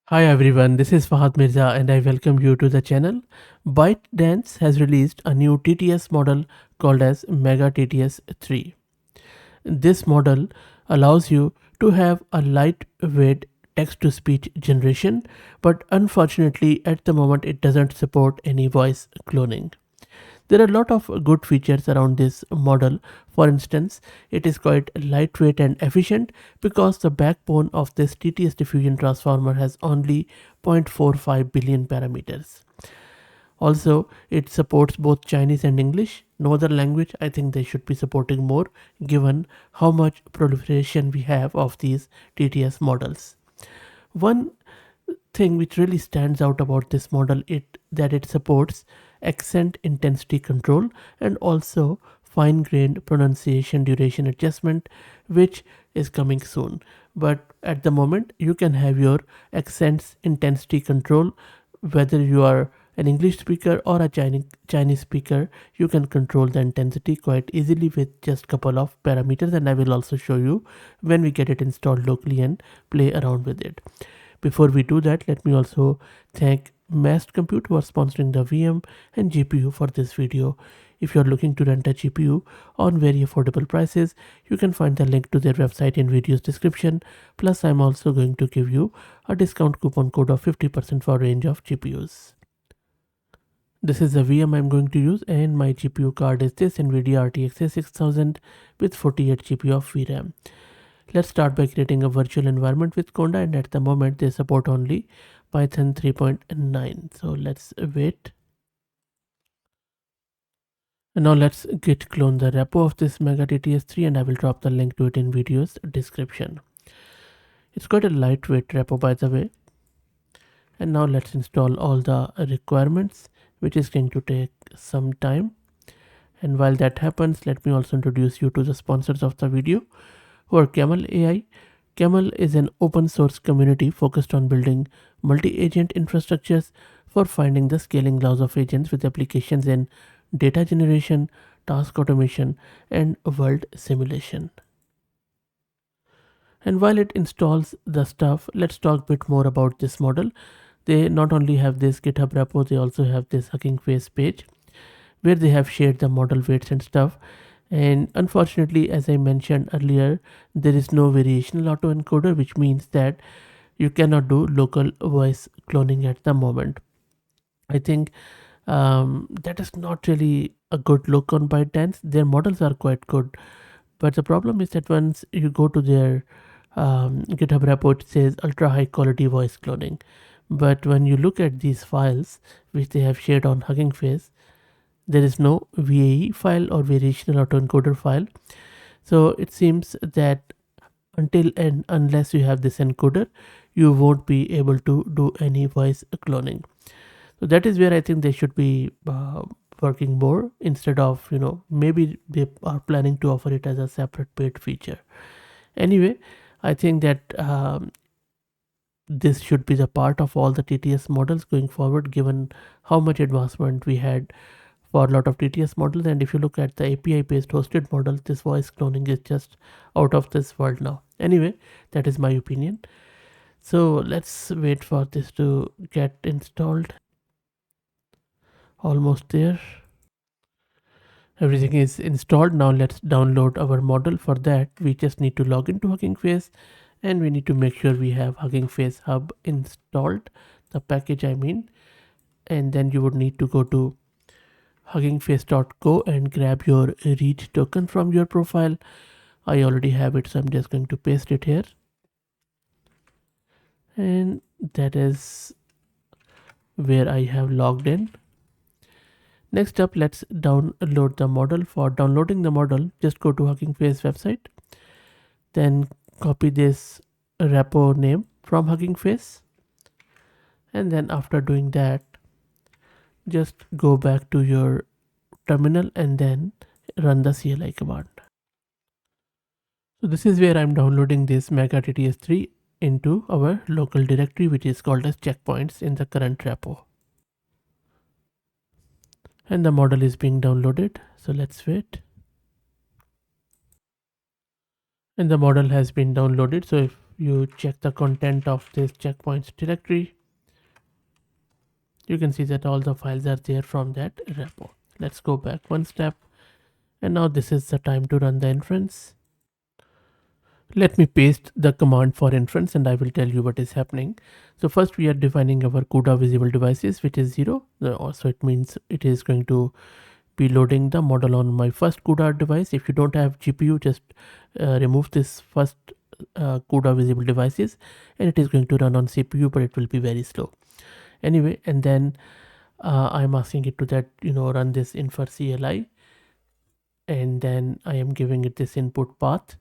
Hi everyone, this is Fahad Mirza and I welcome you to the channel. ByteDance has released a new TTS model called as MegaTTS 3. This model allows you to have a lightweight text-to-speech generation, but unfortunately at the moment it doesn't support any voice cloning. There are a lot of good features around this model. For instance, it is quite lightweight and efficient because the backbone of this TTS diffusion transformer has only 0.45 billion parameters. Also, it supports both Chinese and English. No other language, I think they should be supporting more given how much proliferation we have of these TTS models. One thing which really stands out about this model it that it supports accent intensity control and also fine-grained pronunciation duration adjustment, which is coming soon. But at the moment you can have your accents intensity control whether you are an English speaker or a Chinese speaker. You can control the intensity quite easily with just couple of parameters, and I will also show you when we get it installed locally and play around with it. Before we do that, let me also thank Mast Compute who are sponsoring the VM and GPU for this video. If you are looking to rent a GPU on very affordable prices, you can find the link to their website in video's description. Plus, I'm also going to give you a discount coupon code of 50% for a range of GPUs. This is the VM I'm going to use and my GPU card is this NVIDIA RTX 6000 with 48 GB of VRAM. Let's start by creating a virtual environment with Conda, and at the moment they support only Python 3.9. So let's wait. And now let's git clone the repo of this MegaTTS3 and I will drop the link to it in video's description. It's quite a lightweight repo by the way. And now let's install all the requirements, which is going to take some time. And while that happens, let me also introduce you to the sponsors of the video, who are Camel AI. Camel is an open source community focused on building multi-agent infrastructures for finding the scaling laws of agents with applications in data generation, task automation, and world simulation. And while it installs the stuff, let's talk a bit more about this model. They not only have this GitHub repo, they also have this Hugging Face page where they have shared the model weights and stuff. And unfortunately, as I mentioned earlier, there is no variational autoencoder, which means that you cannot do local voice cloning at the moment. I think that is not really a good look on ByteDance. Their models are quite good, but the problem is that once you go to their GitHub repo, it says ultra high quality voice cloning. But when you look at these files, which they have shared on Hugging Face, there is no VAE file or variational autoencoder file. So it seems that until and unless you have this encoder, you won't be able to do any voice cloning. So that is where I think they should be working more instead of, maybe they are planning to offer it as a separate paid feature. Anyway, I think that this should be the part of all the TTS models going forward, given how much advancement we had for a lot of TTS models. And if you look at the API based hosted models, this voice cloning is just out of this world now. Anyway, that is my opinion. So let's wait for this to get installed. Almost there. Everything is installed. Now let's download our model. For that, we just need to log into Hugging Face and we need to make sure we have Hugging Face Hub installed, the package I mean. And then you would need to go to huggingface.co and grab your read token from your profile. I already have it, so I'm just going to paste it here. And that is where I have logged in. Next up, let's download the model. For downloading the model, just go to Hugging Face website. Then copy this repo name from Hugging Face. And then after doing that, just go back to your terminal and then run the CLI command. So this is where I'm downloading this MegaTTS3 into our local directory, which is called as checkpoints in the current repo. And the model is being downloaded. So let's wait. And the model has been downloaded. So if you check the content of this checkpoints directory, you can see that all the files are there from that repo. Let's go back one step, and now this is the time to run the inference. Let me paste the command for inference and I will tell you what is happening. So first we are defining our CUDA visible devices, which is 0. So it means it is going to be loading the model on my first CUDA device. If you don't have GPU, just remove this first CUDA visible devices and it is going to run on CPU, but it will be very slow. Anyway, and then I'm asking it to that, run this infer CLI, and then I am giving it this input path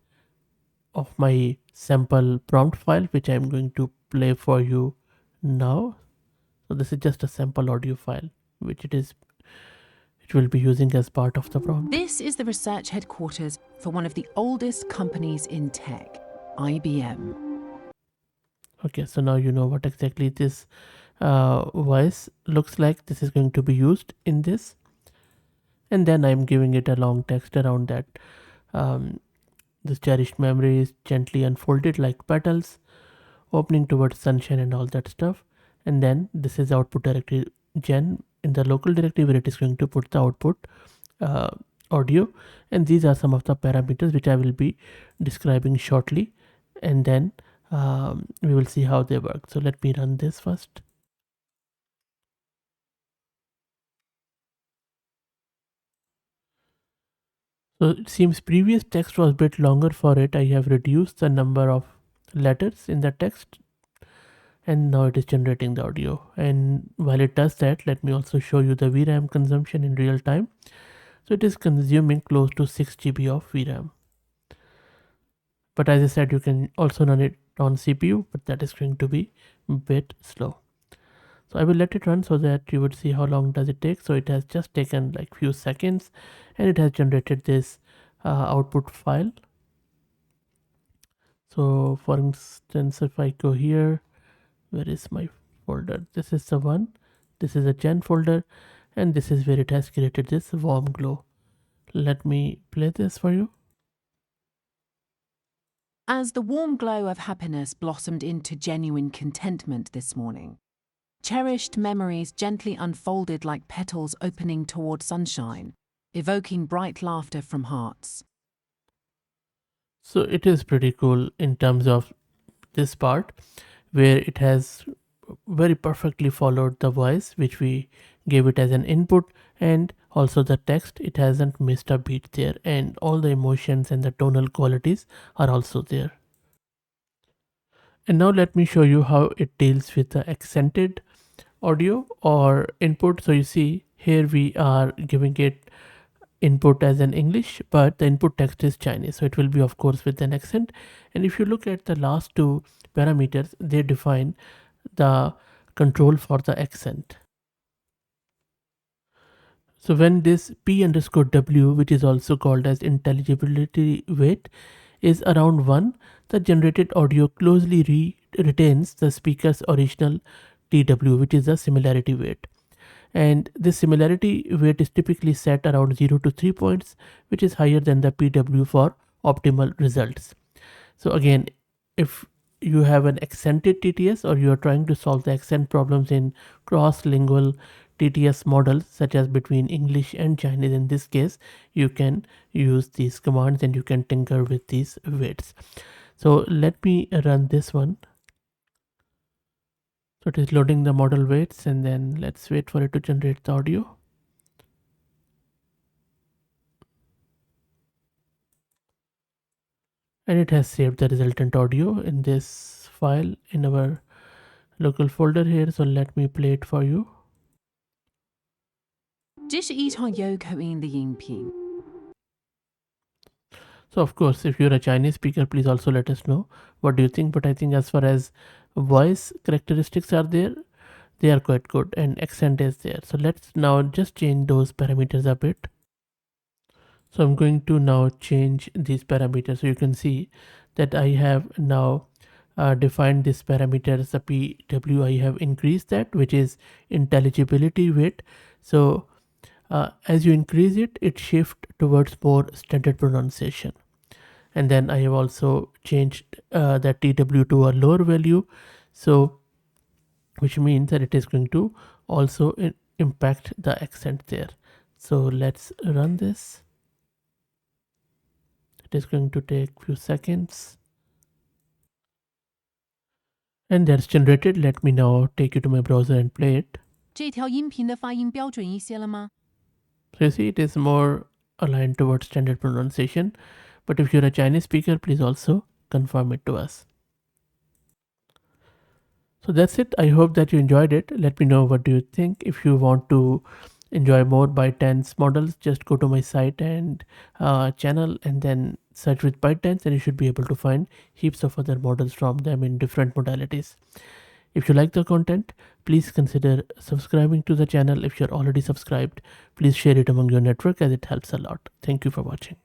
of my sample prompt file, which I'm going to play for you now. So this is just a sample audio file, which it will be using as part of the prompt. This is the research headquarters for one of the oldest companies in tech, IBM. Okay, so now you know what exactly this voice looks like. This is going to be used in this. And then I'm giving it a long text around that. This cherished memory is gently unfolded like petals, opening towards sunshine and all that stuff. And then this is output directory gen in the local directory where it is going to put the output audio. And these are some of the parameters which I will be describing shortly. And then we will see how they work. So let me run this first. So it seems previous text was a bit longer for it. I have reduced the number of letters in the text and now it is generating the audio. And while it does that, let me also show you the VRAM consumption in real time. So it is consuming close to 6 GB of VRAM. But as I said, you can also run it on CPU, but that is going to be a bit slow. So I will let it run so that you would see how long does it take. So it has just taken like few seconds and it has generated this output file. So for instance, if I go here, where is my folder? This is the one. This is a gen folder and this is where it has created this warm glow. Let me play this for you. As the warm glow of happiness blossomed into genuine contentment this morning, cherished memories gently unfolded like petals opening toward sunshine, evoking bright laughter from hearts. So it is pretty cool in terms of this part where it has very perfectly followed the voice which we gave it as an input, and also the text. It hasn't missed a beat there, and all the emotions and the tonal qualities are also there. And now let me show you how it deals with the accented audio or input. So you see here we are giving it input as an English, but the input text is Chinese, so it will be of course with an accent. And if you look at the last two parameters, they define the control for the accent. So when this p underscore w, which is also called as intelligibility weight, is around 1, the generated audio closely retains the speaker's original tw, which is the similarity weight. And this similarity weight is typically set around 0 to 3 points, which is higher than the PW for optimal results. So again, if you have an accented TTS or you are trying to solve the accent problems in cross-lingual TTS models such as between English and Chinese, in this case, you can use these commands and you can tinker with these weights. So let me run this one. So it is loading the model weights and then let's wait for it to generate the audio. And it has saved the resultant audio in this file in our local folder here. So let me play it for you. 这是一场悠口音的音频。 So of course, if you're a Chinese speaker, please also let us know what do you think. But I think as far as voice characteristics are there, they are quite good and accent is there. So let's now just change those parameters a bit. So I'm going to now change these parameters. So you can see that I have now defined this parameter as a PW. I have increased that, which is intelligibility weight. So as you increase it, it shifts towards more standard pronunciation. and then I have also changed that TW to a lower value, so which means that it is going to also impact the accent there. So let's run this. It is going to take few seconds, and that's generated. Let me now take you to my browser and play it. 这条音频的发音标准一些了吗？ So you see, it is more aligned towards standard pronunciation. But if you're a Chinese speaker, please also confirm it to us. So that's it. I hope that you enjoyed it. Let me know what do you think. If you want to enjoy more ByteDance models, just go to my site and channel and then search with ByteDance, and you should be able to find heaps of other models from them in different modalities. If you like the content, please consider subscribing to the channel. If you're already subscribed, please share it among your network as it helps a lot. Thank you for watching.